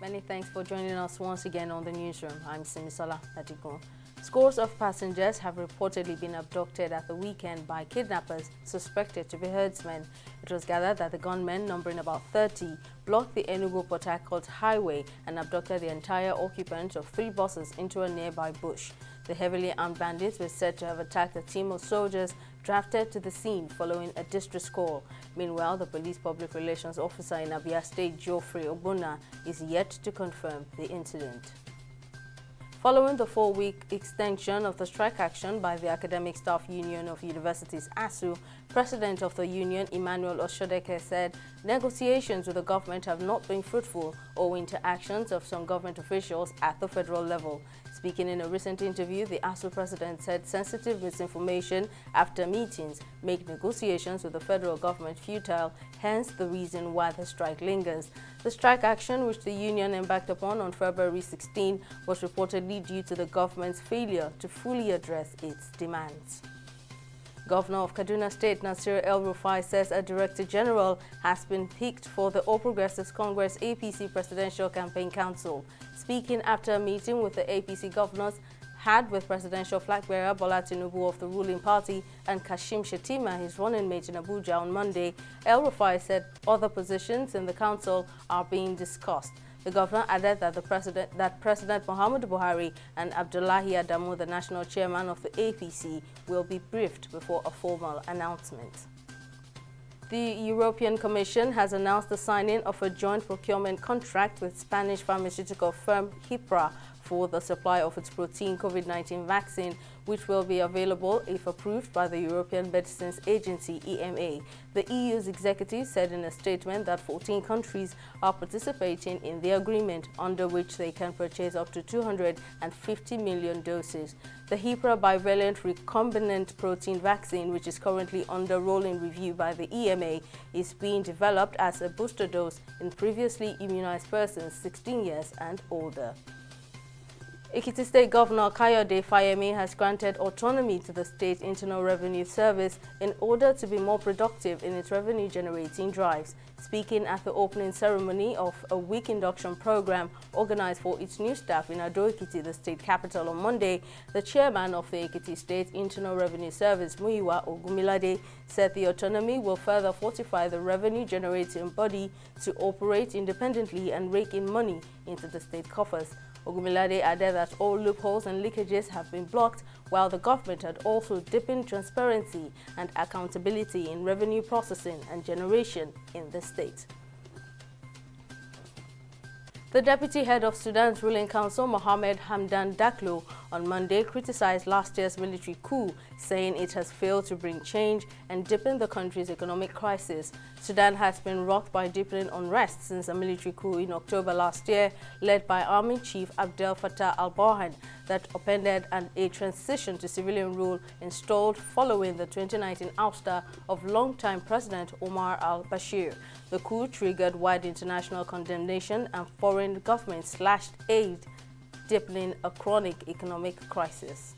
Many thanks for joining us once again on the newsroom. I'm Simisola Adigun. Scores of passengers have reportedly been abducted at the weekend by kidnappers suspected to be herdsmen. It was gathered that the gunmen, numbering about 30, blocked the Enugu-Port Harcourt highway and abducted the entire occupants of 3 buses into a nearby bush. The heavily armed bandits were said to have attacked a team of soldiers drafted to the scene following a distress call. Meanwhile, the police public relations officer in Abia State, Geoffrey Ogbonna, is yet to confirm the incident. Following the 4-week extension of the strike action by the Academic Staff Union of Universities, ASU, President of the union, Emmanuel Oshodeke, said negotiations with the government have not been fruitful owing to actions of some government officials at the federal level. Speaking in a recent interview, the ASU president said sensitive misinformation after meetings make negotiations with the federal government futile, hence the reason why the strike lingers. The strike action, which the union embarked upon on February 16, was reportedly due to the government's failure to fully address its demands. Governor of Kaduna State, Nasir El-Rufai, says a Director General has been picked for the All Progressives Congress APC Presidential Campaign Council. Speaking after a meeting with the APC governors had with presidential flag bearer Bola Tinubu of the ruling party and Kashim Shettima, his running mate in Abuja, on Monday, El-Rufai said other positions in the council are being discussed. The governor added that President Muhammadu Buhari and Abdullahi Adamu, the national chairman of the APC, will be briefed before a formal announcement. The European Commission has announced the signing of a joint procurement contract with Spanish pharmaceutical firm Hipra for the supply of its protein COVID-19 vaccine, which will be available if approved by the European Medicines Agency, EMA. The EU's executive said in a statement that 14 countries are participating in the agreement, under which they can purchase up to 250 million doses. The Hipra bivalent recombinant protein vaccine, which is currently under rolling review by the EMA, is being developed as a booster dose in previously immunized persons 16 years and older. Ekiti State Governor Kayode Fayemi has granted autonomy to the State Internal Revenue Service in order to be more productive in its revenue-generating drives. Speaking at the opening ceremony of a week induction program organized for its new staff in Ado-Ekiti, the state capital, on Monday, the chairman of the Ekiti State Internal Revenue Service, Muyiwa Ogumilade, said the autonomy will further fortify the revenue-generating body to operate independently and rake in money into the state coffers. Ogumilade added that all loopholes and leakages have been blocked, while the government had also deepened transparency and accountability in revenue processing and generation in the state. The deputy head of Sudan's ruling council, Mohamed Hamdan Daglo, on Monday criticized last year's military coup, saying it has failed to bring change and deepen the country's economic crisis. Sudan has been rocked by deepening unrest since a military coup in October last year, led by Army Chief Abdel Fattah al-Burhan, that upended a transition to civilian rule installed following the 2019 ouster of longtime President Omar al-Bashir. The coup triggered wide international condemnation and foreign governments slashed aid, deepening a chronic economic crisis.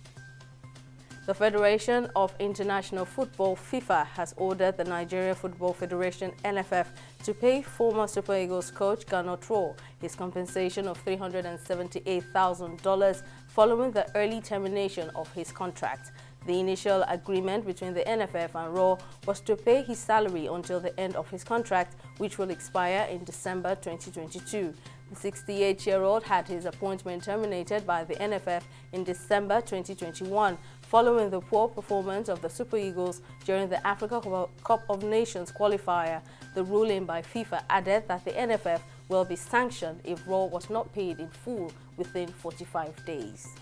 The Federation of International Football, FIFA, has ordered the Nigeria Football Federation, NFF, to pay former Super Eagles coach Gernot Rohr his compensation of $378,000 following the early termination of his contract. The initial agreement between the NFF and Rohr was to pay his salary until the end of his contract, which will expire in December 2022. The 68-year-old had his appointment terminated by the NFF in December 2021, following the poor performance of the Super Eagles during the Africa Cup of Nations qualifier. The ruling by FIFA added that the NFF will be sanctioned if Rohr was not paid in full within 45 days.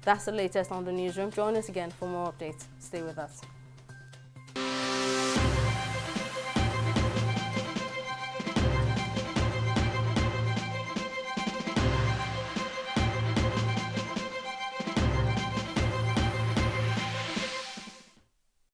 That's the latest on the newsroom. Join us again for more updates. Stay with us.